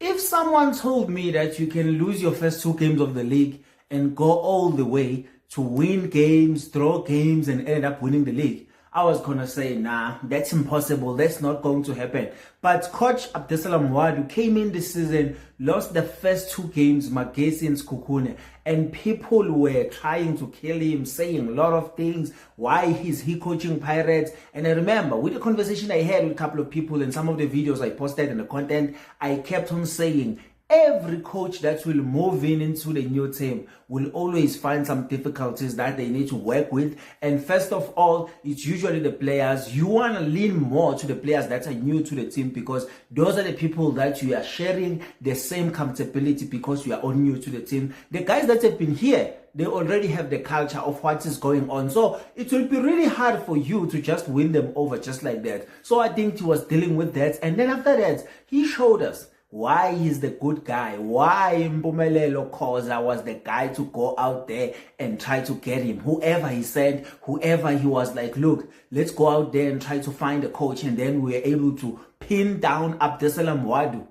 If someone told me that you can lose your first 2 games of the league and go all the way to win games, draw games, and end up winning the league, I was gonna say, nah, that's impossible. That's not going to happen. But Coach Abdesalam Wadu came in this season, lost the first 2 games, Magesi and Skukune, and people were trying to kill him, saying a lot of things. Why is he coaching Pirates? And I remember with the conversation I had with a couple of people and some of the videos I posted and the content, I kept on saying, every coach that will move into the new team will always find some difficulties that they need to work with. And first of all, it's usually the players. You want to lean more to the players that are new to the team because those are the people that you are sharing the same comfortability because you are all new to the team. The guys that have been here, they already have the culture of what is going on. So it will be really hard for you to just win them over just like that. So I think he was dealing with that. And then after that, he showed us why he's the good guy, why Mpumelelo Khoza was the guy to go out there and try to get him. Whoever he said, whoever he was like, look, let's go out there and try to find a coach. And then we were able to pin down Abdesalam Wadu.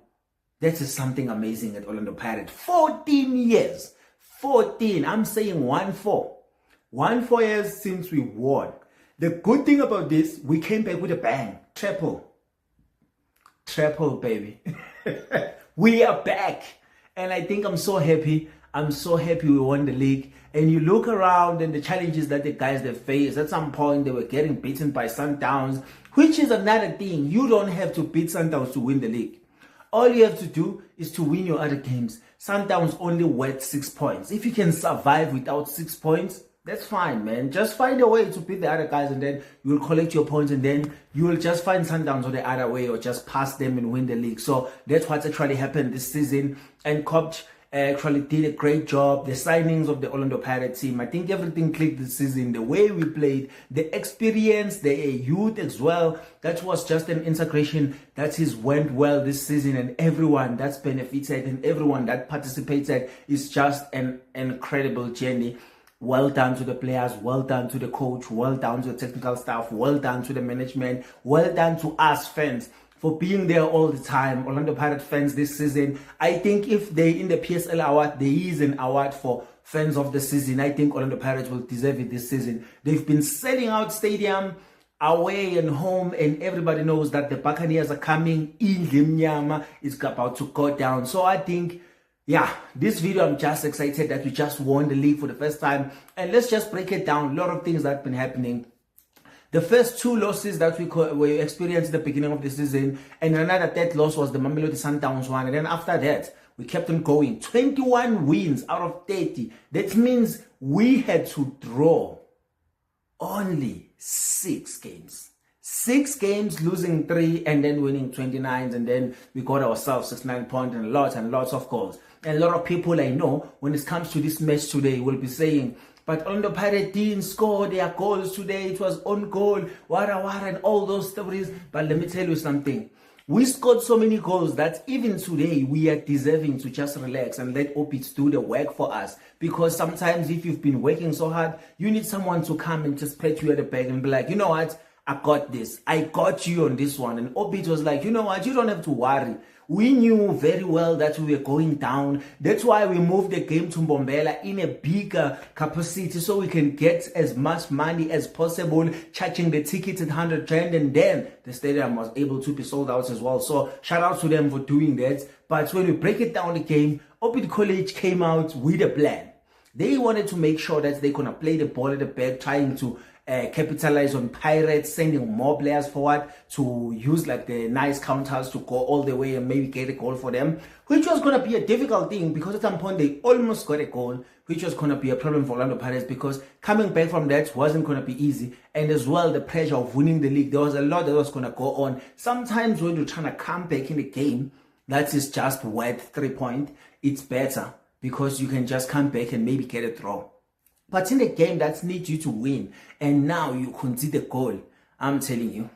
That is something amazing at Orlando Pirates. 14 years. 14. I'm saying 1-4. 1-4 years since we won. The good thing about this, we came back with a bang. Triple, baby. We are back. And I think I'm so happy. I'm so happy we won the league. And you look around and the challenges that the guys they faced. At some point, they were getting beaten by Sundowns, which is another thing. You don't have to beat Sundowns to win the league. All you have to do is to win your other games. Sundowns only worth 6 points. If you can survive without 6 points, that's fine, man. Just find a way to beat the other guys and then you will collect your points and then you will just find Sundowns on the other way or just pass them and win the league. So that's what actually happened this season. And Coach actually did a great job. The signings of the Orlando Pirates team, I think everything clicked this season. The way we played, the experience, the youth as well. That was just an integration that went well this season, and everyone that's benefited and everyone that participated is just an incredible journey. Well done to the players, well done to the coach, well done to the technical staff, well done to the management, well done to us fans for being there all the time. Orlando Pirates fans this season, I think if they in the PSL award, there is an award for fans of the season. I think Orlando Pirates will deserve it this season. They've been selling out stadium, away and home, and everybody knows that the Buccaneers are coming. Indimnyama is about to go down. So I think, yeah, this video, I'm just excited that we just won the league for the first time. And let's just break it down. A lot of things that have been happening. The first 2 losses that we experienced at the beginning of the season, and another third loss was the Mamelodi Sundowns one. And then after that, we kept on going. 21 wins out of 30. That means we had to draw only 6 games. 6 games, losing 3, and then winning 29. And then we got ourselves 69 points and lots of goals. And a lot of people I know, when it comes to this match today, will be saying, but Orlando Pirates didn't score their goals today. It was on goal, wara, and all those stories. But let me tell you something. We scored so many goals that even today, we are deserving to just relax and let Opits do the work for us. Because sometimes if you've been working so hard, you need someone to come and just pat you at the back and be like, you know what? I got this. I got you on this one. And Opit was like, you know what? You don't have to worry. We knew very well that we were going down. That's why we moved the game to Mbombela in a bigger capacity so we can get as much money as possible, charging the tickets at 100 rand, and then the stadium was able to be sold out as well. So shout out to them for doing that. But when we break it down the game, Opit College came out with a plan. They wanted to make sure that they're going to play the ball at the back, trying to capitalize on Pirates, sending more players forward to use like the nice counters to go all the way and maybe get a goal for them, which was going to be a difficult thing because at some point they almost got a goal, which was going to be a problem for Orlando Pirates because coming back from that wasn't going to be easy. And as well, the pressure of winning the league, there was a lot that was going to go on. Sometimes when you're trying to come back in the game that is just worth 3 points, it's better because you can just come back and maybe get a draw. But in the game that needs you to win, and now you concede the goal, I'm telling you,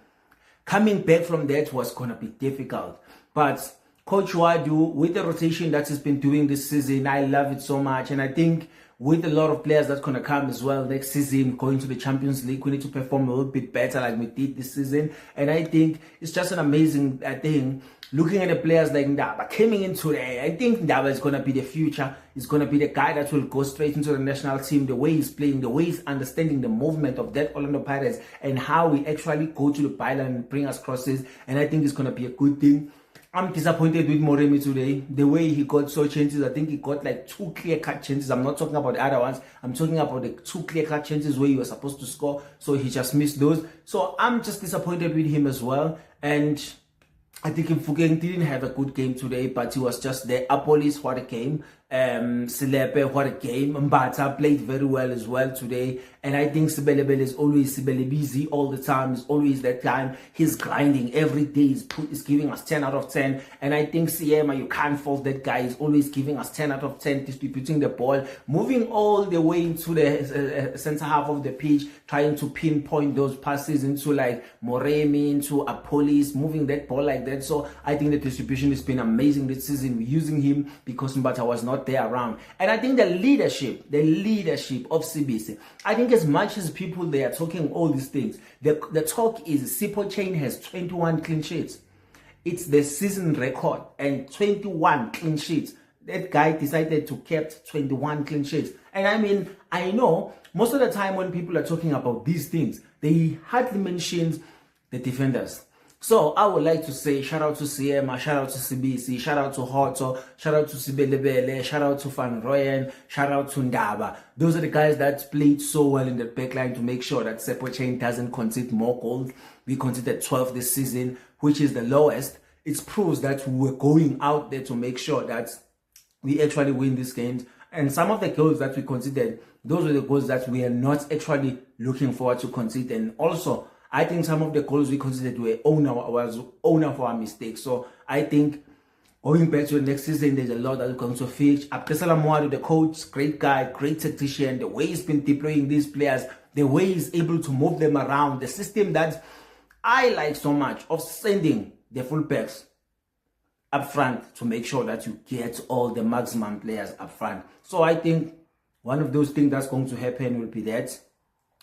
coming back from that was going to be difficult. But Coach Wadu, with the rotation that he's been doing this season, I love it so much. And I think with a lot of players that's going to come as well next season, going to the Champions League, we need to perform a little bit better like we did this season. And I think it's just an amazing thing looking at the players like Ndaba coming into there, I think Ndaba is going to be the future. He's going to be the guy that will go straight into the national team, the way he's playing, the way he's understanding the movement of that Orlando Pirates and how we actually go to the byline and bring us crosses. And I think it's going to be a good thing. I'm disappointed with Moremi today. The way he got so chances, I think he got like 2 clear-cut chances. I'm not talking about the other ones. I'm talking about the 2 clear-cut chances where he was supposed to score. So he just missed those. So I'm just disappointed with him as well. And I think Mfugeng didn't have a good game today, but he was just there. Apolis, what a game. Silepe, what a game. Mbata played very well as well today. And I think Sibelebele is always busy all the time. It's always that time. He's grinding every day. He's giving us 10 out of 10. And I think Siema, you can't fault that guy. He's always giving us 10 out of 10, distributing the ball, moving all the way into the center half of the pitch, trying to pinpoint those passes into like Moremi, into Apolis, moving that ball like that. So I think the distribution has been amazing this season. We're using him because Mbata was not there around. And I think the leadership of CBC, I think as much as people they are talking all these things, the talk is Sipo Chain has 21 clean sheets. It's the season record and 21 clean sheets. That guy decided to keep 21 clean sheets. And I mean, I know most of the time when people are talking about these things, they hardly mention the defenders. So I would like to say shout out to Siema, shout out to CBC, shout out to Hoto, shout out to Sibelebele, shout out to Van Rooyen, shout out to Ndaba. Those are the guys that played so well in the backline to make sure that Sepo Chain doesn't concede more goals. We conceded 12 this season, which is the lowest. It proves that we're going out there to make sure that we actually win these games. And some of the goals that we conceded, those were the goals that we are not actually looking forward to concede. And also, I think some of the goals we considered were owner for our mistakes. So I think going back to the next season, there's a lot that's going to fix. Abdesala Moadu, the coach, great guy, great tactician. The way he's been deploying these players, the way he's able to move them around, the system that I like so much of sending the fullbacks up front to make sure that you get all the maximum players up front. So I think one of those things that's going to happen will be that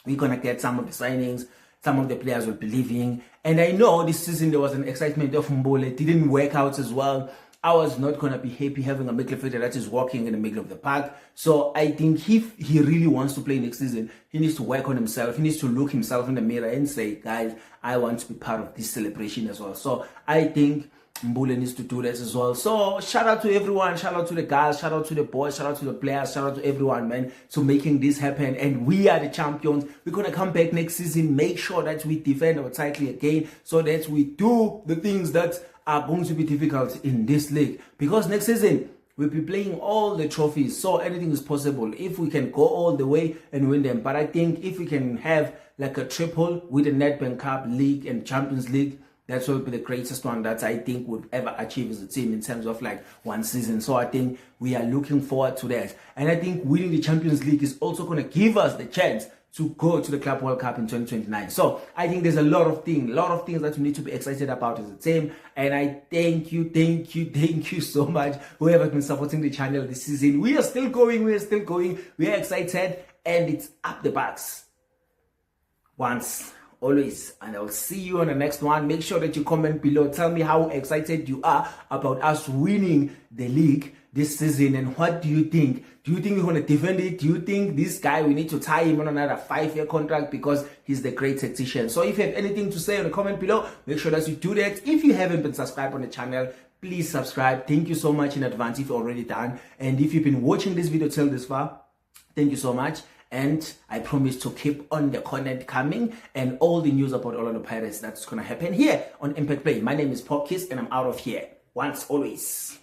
we're going to get some of the signings. Some of the players will be leaving. And I know this season there was an excitement of Mbole. It didn't work out as well. I was not going to be happy having a midfielder that is walking in the middle of the park. So I think if he really wants to play next season, he needs to work on himself. He needs to look himself in the mirror and say, guys, I want to be part of this celebration as well. So I think Mbule needs to do this as well. So shout out to everyone, shout out to the guys, shout out to the boys, shout out to the players, shout out to everyone, man, to making this happen. And we are the champions. We're going to come back next season, make sure that we defend our title again so that we do the things that are going to be difficult in this league. Because next season, we'll be playing all the trophies. So anything is possible if we can go all the way and win them. But I think if we can have like a triple with the Nedbank Cup League and Champions League, that will be the greatest one that I think would ever achieve as a team in terms of like one season. So I think we are looking forward to that. And I think winning the Champions League is also going to give us the chance to go to the Club World Cup in 2029. So I think there's a lot of things that we need to be excited about as a team. And I thank you so much, whoever has been supporting the channel this season. We are still going, we are excited, and it's up the Bucs. Once, always, and I'll see you on the next one. Make sure that you comment below. Tell me how excited you are about us winning the league this season, and what do you think? Do you think we're going to defend it? Do you think this guy, we need to tie him on another 5-year contract because he's the great tactician? So if you have anything to say in the comment below, make sure that you do that. If you haven't been subscribed on the channel, please subscribe. Thank you so much in advance if you're already done. And if you've been watching this video till this far, thank you so much. And I promise to keep on the content coming and all the news about Orlando Pirates that's going to happen here on Impact Play. My name is Paul Kiss and I'm out of here. Once, always.